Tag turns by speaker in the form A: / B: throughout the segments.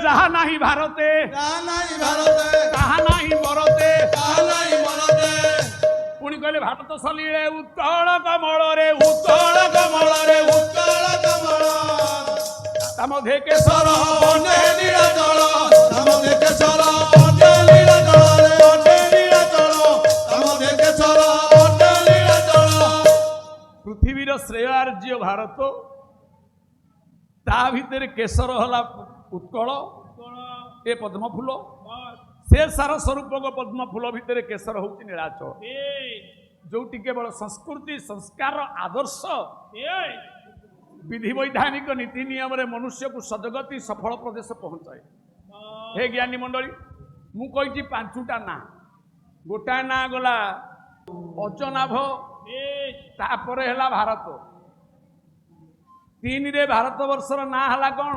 A: जहा नहीं भारते ताहा नहीं मरते पुणी कहले भारत सलीले उत्कल कमल रे उत्कल कमल रे उत्कल कमल तामधे केशर बने नीलाचल तामधे केशर बने नीलाचल रे बने नीलाचल तामधे केशर बने नीलाचल पृथ्वीर श्रेय आर्य भारत ता भितर केशर हला उत्कल ए पद्म फूल से सार स्वरूप पद्म फूल भितर केशर हूँ नीलाचल जो केवल संस्कृति संस्कार आदर्श विधि वैधानिक नीति नियम रे मनुष्य को सदगति सफल प्रदेश पहुंचाए। हे ज्ञानी मंडली मु कही पांचटा ना गोटाए ना गला अजनाभ तापर है भारत तीन रे भारत वर्षर ना है कौन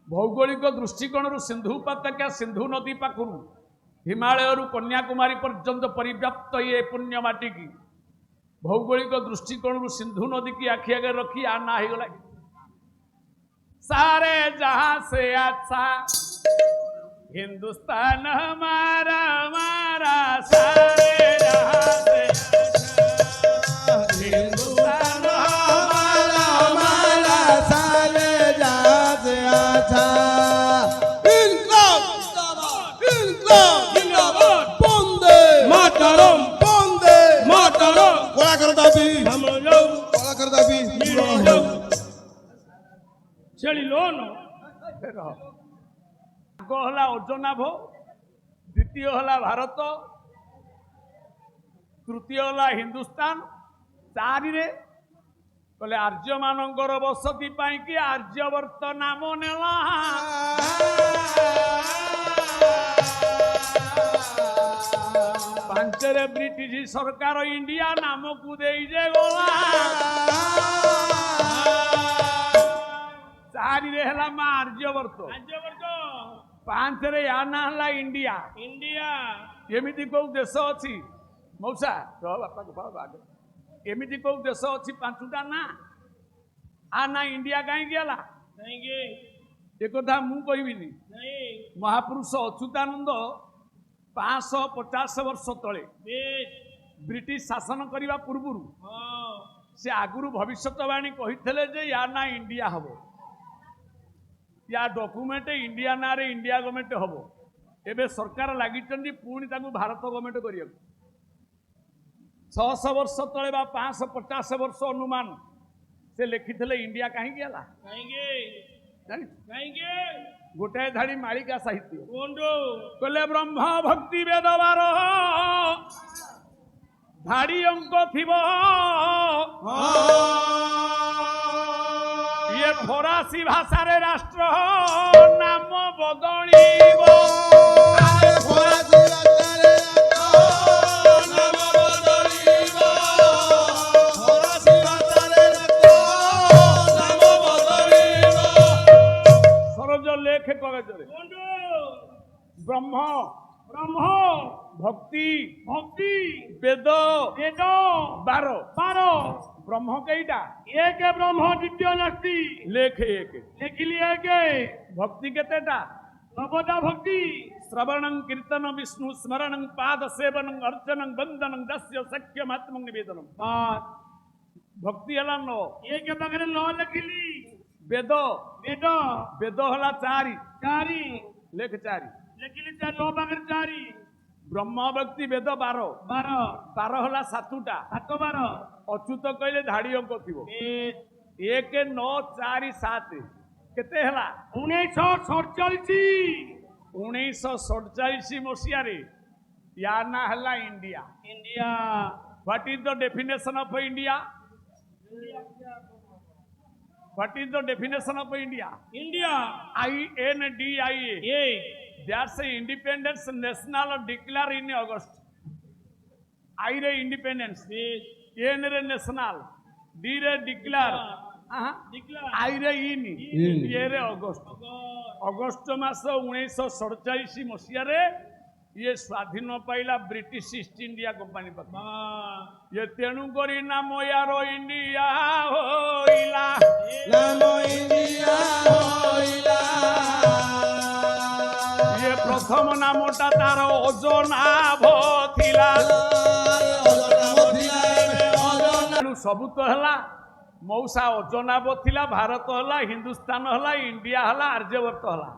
A: भौगोलिक दृष्टिकोण सिंधु उपत्यका सिंधु नदी पाखु हिमालय कन्याकुमारी पर्यंत परिव्याप्त ये पुण्य माटी की भौगोलिक दृष्टिकोण सिंधु नदी की आखि आगे रखी आना हो गला सारे जहां से अच्छा हिंदुस्तान हमारा हमारा सारे जहां से अच्छा हिंदुस्तान हमारा हमारा सारे जहां से अच्छा अजनाभ द्वितीय है भारत तृतीय है हिंदुस्तान चारि रे कहले आर्य मानकर बसती पाई कि आर्यवर्त नाम नेला पांचरे ब्रिटिश सरकार इंडिया नाम को दे गला चारि रे हला मा आर्यवर्त पांच रे या ना हला इंडिया इंडिया एमिति को देश अछि मौसा तो बापा को आगे एमिति को देश अछि पांचटा ना आ ना इंडिया काई गेला नहीं गे एक कथा मु कहबिनी नहीं महापुरुष अच्युतानंद 550 वर्ष तले ब्रिटिश शासन करने पूर्व से आगुरु भविष्यवाणी कही जे या ना इंडिया हम या डॉक्यूमेंट इंडिया ना रे इंडिया गवर्नमेंट हम एबे सरकार लगी पुणी भारत गवर्नमेंट करिया 600 वर्ष तले 550 वर्ष अनुमान से लिखिले इंडिया कहीं गला गोटाए धाड़ी मालिका साहित्य कहले ब्रह्म भक्ति वेद बार धाड़ी अंक थिब ये फरासी भाषा रे राष्ट्र नाम बदलिब ब्रह्म ब्रह्म भक्ति भक्ति वेद वेद बारो बारो ब्रह्म कईटा एक ब्रह्म द्वितीय नास्ति लेख एक लिखिली एक भक्ति केतेटा नवदा भक्ति श्रवणं कीर्तन विष्णु स्मरणं पाद सेवनं अर्चनं वंदनं दस्य सख्यम आत्मं निवेदनं भक्ति हला नो एक बगरे नो लिखिली वेद वेद वेद हला चारि चारि लेख चारि लिखिली चा नो बगरे चारि ब्रह्म भक्ति वेद 12 12 12 हला सातुटा 7 12 अच्युत कहले धाड़ी अंक थिबो 1 9 4 7 केते हला 1947 मसिया रे या ना हला India India what is the definition of India what is the definition of India India INDIA that's a independence national declare in August I रे independence N रे national D रे declare I रे in ये रे अगस्त मास 1947 मसिया रे ये स्वाधीन पाइला British east India company पाखु ये तेणु करी नाम यार इंडिया होइला नाम इंडिया होइला ପ୍ରଥମ ନାମଟା ତାର ଅଜନାଭ ଥିଲା। ସବୁ ତ ହେଲା ମଉସା ଅଜନାଭ ଥିଲା, ଭାରତ ହେଲା, ହିନ୍ଦୁସ୍ତାନ ହେଲା, ଇଣ୍ଡିଆ ହେଲା, ଆର୍ଯ୍ୟବର୍ତ୍ତ ହେଲା।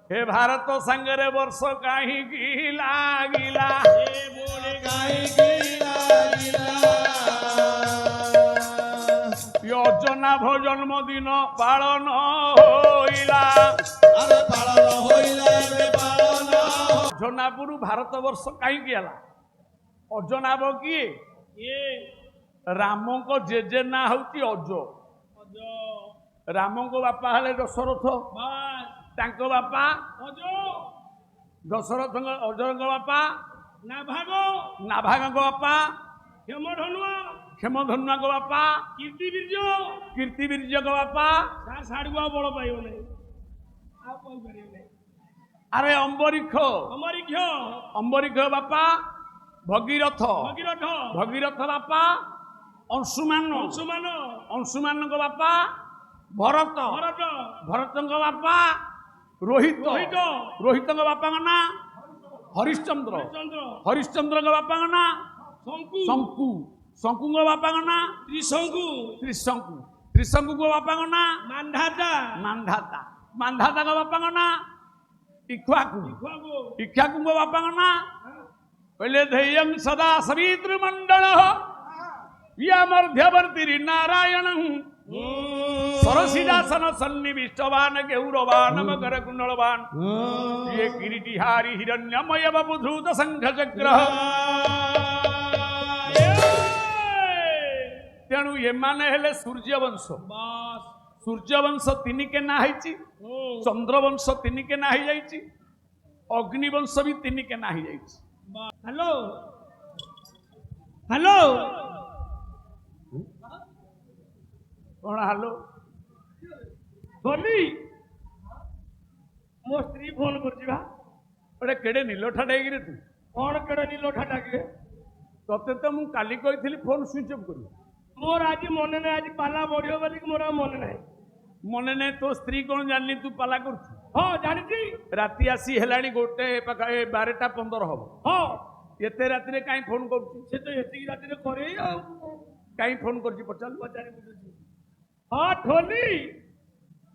A: हे भारत संगरे वर्ष काहींकी लागिला, योजना भोजन्म दिन पालन होइला। अजनाभु भारत वर्ष काहींकी हला? अजनाभ किए? राम को जेजे ना होती अज। राम को बापा हेले दशरथ, तांको बापा दशरथ अजरंग बापा नाभाग बापा क्षेमधनुआ को बापा कीर्तिवीर्य को बापा बड़ पाइब नहीं। अरे अंबरीक्ष बापा भगीरथ बापा अंशुमान को बापा भरत बापा रोहित का बापा का ना हरिश्चंद्र का बापा का ना शंकु का बापा का ना त्रिशंकु का बापा का ना मांधाता का बापा का ना इक्ष्वाकु का बापा का ना पहले ध्येयं सदा सवितृ मंडल या मध्यवर्ती नारायण सरसीदासन सन्निविष्टवान गौरवान मकर कुंडलवान ये किरीटिहारी हिरण्यमय बबुधूत संघ चक्र। तेणु ये माने हेले सूर्यवंश। सूर्यवंश तीन के ना है, चंद्रवंश तीन के ना है, अग्निवंश भी तीन के ना है। हेलो हेलो कौन हेलो बोली मो स्त्री फोन कर केड़े नीलोठा डाकिरे तू कौन केड़े नीलोठा डाकिरे तते तो मु काली कही फोन स्विच ऑफ कर मोर आज मन ना आज पाला बढ़ियो बोली मोर मन ना मन नहीं तो स्त्री कौन जानी तू पाला कर हाँ जानी राति आसी हेलानी गोटे 12:15 हम हाँ एते राति रे काई फोन कर तो एती राति रे करे काई फोन कर पचार हाँ ठोली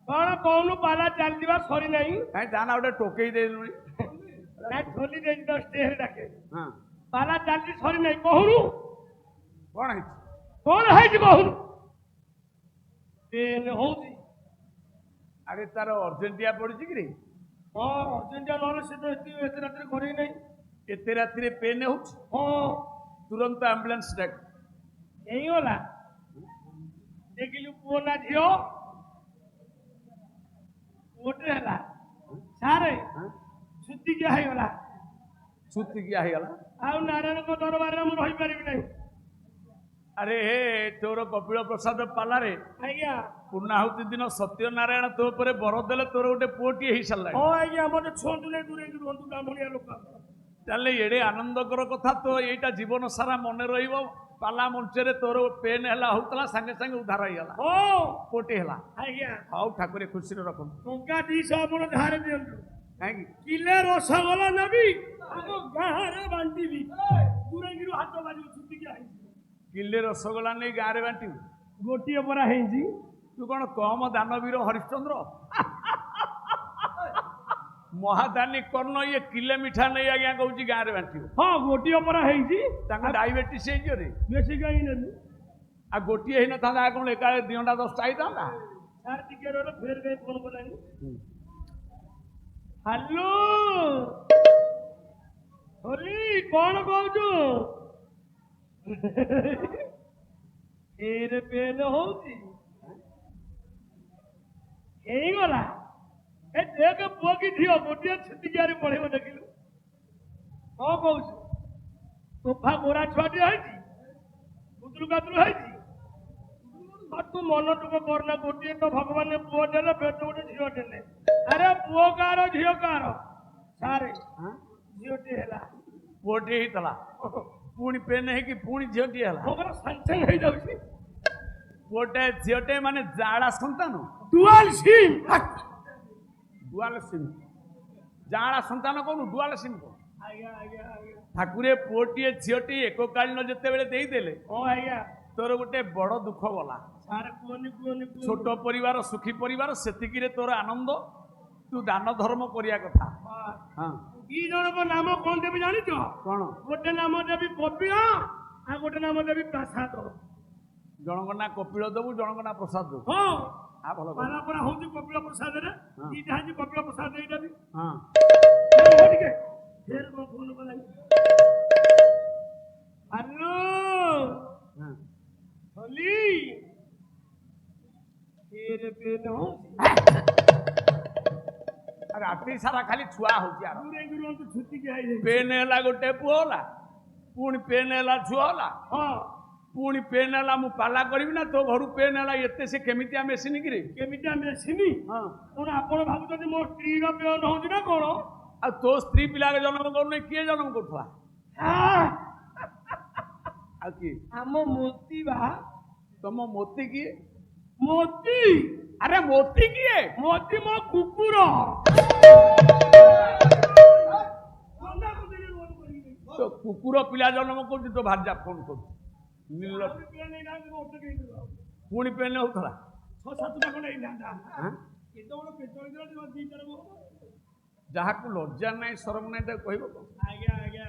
A: कौन कौन पाला चल जा सरी ना कहीं जाना गोटे टोकई दे ठोली दे स्टेज डाके हाँ पाला चल सरी ना कहूनु कौन है कहूनु अरे तार अर्जेंटिया पड़ी कि हाँ अर्जेंटिया ना से तो एत रात करे ना एत रात पेन हो तुरंत एम्बुलेंस डाक यही गला देखिलु पुओ ना झियो ओटे हला सारे छुट्टी क्या है गला आ नारायण को दरबार में रही पारिबी नहीं। अरे हे तोर कपिल प्रसाद पाला रे आज्ञा पूर्णाहुति दिन सत्यनारायण तो पर बर देले तोर गोटे पुओटी हो सारा हाँ आज्ञा मत छुंतु नहीं दूरे रुहतु ब्राह्मणिया लोक चले एडे आनंदकर कथा तो यहाँ जीवन सारा मन रहा पाला मंचरे तोर पेन है होता सागे सागे उद्धार होगा पोटी है हाउ ठाकुर खुशी रख टंका 200 धार दिंतु कहीं किले रसगोला नबी गाँव बांटी दूर हाथ बाजू छुट्टी किले रसगोला नहीं गाँव में बांटी गोटे परा तू कौन कम दानवीर हरिश्चंद्र महादानी कर्ण ये किले मिठा नहीं आज्ञा कहूँ गाँव में बांटी हाँ गोटे परा डायबेटीस बेसी कहीं आ गोटे ही ना था कौन एका 2टा 10टा ही था सार टिके फिर कहीं फोन कलानी हेलो होली कौन कहू एरे पेन होची यही गला ए देख पुआ की झियो गोटे छुट्टी जारी पढ़ेब देखिलु कौन कहू तोफा गोरा छुआटे है गुदरू गादरू है तू मन टुक करना गोटे तो भगवान ने पुओ देले फेर तो गोटे झियो देले अरे पुओ कार झियो कार सारे झियोटे हैला पुओटे ही तला पुणी पेन है कि पुणी झियोटी हैला ओकरा संचन है जाउची पुओटे झियोटे माने जाड़ा संतान डुअल सिम ଯାଆଁଳା ସନ୍ତାନ କହୁନୁ ଡୁଆଲ ସିମ୍ କହ।
B: ଆଜ୍ଞା ଆଜ୍ଞା ଆଜ୍ଞା
A: ଠାକୁରେ ପୁଅଟିଏ ଝିଅଟି ଏକକାଳୀନ ଯେତେବେଳେ ଦେଇଦେଲେ
B: ହଁ ଆଜ୍ଞା
A: ତୋର ଗୋଟେ ବଡ ଦୁଃଖ ଗଲା।
B: ସାର୍ କୁହନି କୁହନି କୁହନି।
A: ଛୋଟ ପରିବାର ସୁଖୀ ପରିବାର ସେତିକିରେ ତୋର ଆନନ୍ଦ। ତୁ ଦାନ ଧର୍ମ କରିବା କଥା। ହଁ
B: ଦି ଜଣଙ୍କ ନାମ କଣ ଦେବି ଜାଣିଛ?
A: କଣ?
B: ଗୋଟେ ନାମ ଦେବି କପିଳ ଆଉ ଗୋଟେ ନାମ ଦେବି ପ୍ରସାଦ।
A: ଜଣଙ୍କ ନା କପିଳ ଦବୁ, ଜଣଙ୍କ ନା ପ୍ରସାଦ ଦବୁ।
B: ହଁ
A: ଆ ଭଲ କଥା।
B: ପାରାପରା ହଉଛି କପିଳ ପ୍ରସାଦରେ
A: ହଁ।
B: ଦିଟା ହେଇଛି କପିଳ ପ୍ରସାଦ ଦେଇଦେବି।
A: ହଁ
B: ଟିକେ ଫେର କଣ ଫୋନ କଲାଣି? ହ୍ୟାଲୋ
A: ହଁ।
B: ହୋଲି ଫେର ପେନ
A: ରାତି ସାରା ଖାଲି ଛୁଆ ହଉଛି ଆର।
B: ଦୂରେ ଦୂରନ୍ତୁ ଛୁଟିକି ଆଇଲେ।
A: ପେନ୍ ହେଲା ଗୋଟେ ପୁଅ ହେଲା, ପୁଣି ପେନ୍ ହେଲା ଝୁଅ ହେଲା,
B: ହଁ
A: ପୁଣି ପେନ୍ ହେଲା ମୁଁ ପାଲା କରିବି ନା ତୋ ଘରୁ ପେନ୍ ହେଲା ଏତେ ସେ କେମିତିଆ ମେସିନ୍ କିରେ?
B: କେମିତିଆ ମେସିନି?
A: ହଁ
B: କଣ ଆପଣ ଭାବୁଛନ୍ତି ମୋ ସ୍ତ୍ରୀର ପେନ ହଉଛି ନା କଣ?
A: ଆଉ ତୋ ସ୍ତ୍ରୀ ପିଲାকে ଜନ୍ମ କରୁନି କିଏ ଜନ୍ମ କରୁଥିଲା? ଆଉ କିଏ?
B: ଆମ ମୋତି ବା।
A: ତମ ମୋତି କିଏ?
B: ମୋତି
A: ଆରେ ମୋତି କିଏ?
B: ମୋତି ମୋ କୁକୁର।
A: ତୋ କୁକୁର ପିଲା ଜନ୍ମ କରୁଛି ତୋ ଭାର୍ଯ୍ୟା ଫୋନ କରୁଛି। ପୁଣି ପେନ୍ ହଉଥିଲା।
B: 6-7ଟା ଖଣ୍ଡେ ହେଇଥାନ୍ତା। କେତେବେଳେ ପେଟ
A: ଯାହାକୁ ଲଜ୍ଜା ନାହିଁ ଶରମ ନାହିଁ ତାକୁ କହିବ କଣ?
B: ଆଜ୍ଞା ଆଜ୍ଞା।